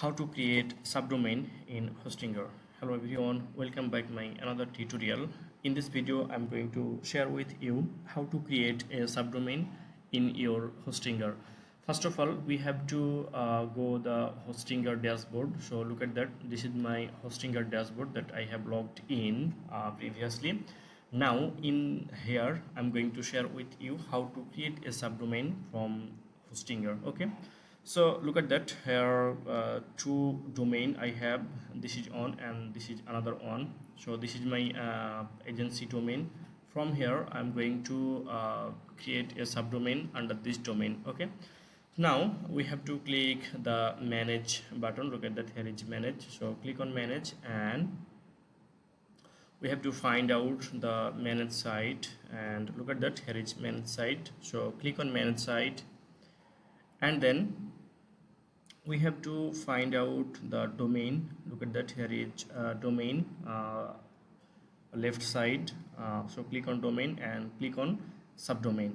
How to create subdomain in Hostinger. Hello everyone, welcome back my another tutorial. In this video I'm going to share with you how to create a subdomain in your Hostinger. First of all, we have to go the Hostinger dashboard. So look at that, this is my Hostinger dashboard that I have logged in previously. Now in here I'm going to share with you how to create a subdomain from Hostinger. Okay, so look at that, here two domain I have. This is on and this is another one. So this is my agency domain. From here I'm going to create a subdomain under this domain. Okay, now we have to click the manage button. Look at that, here is manage. So click on manage and we have to find out the manage site, and look at that, here is manage site. So click on manage site and then we have to find out the domain. Look at that, here is domain left side. So click on domain and click on subdomain.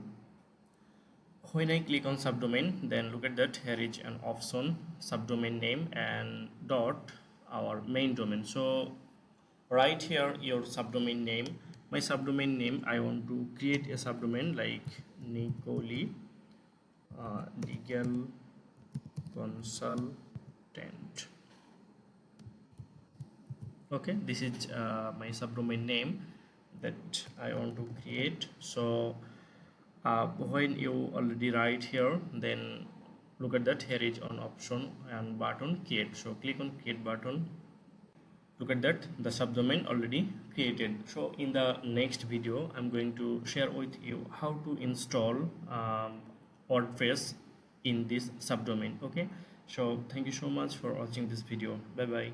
When I click on subdomain, then look at that, here is an option subdomain name and dot our main domain. So right here your subdomain name. My subdomain name, I want to create a subdomain like Nicoli legal consultant. Okay, this is my subdomain name that I want to create. So when you already write here, then look at that, here is an option and button create. So click on create button. Look at that, the subdomain already created. So in the next video I'm going to share with you how to install WordPress in this subdomain. Okay, so thank you so much for watching this video. Bye bye.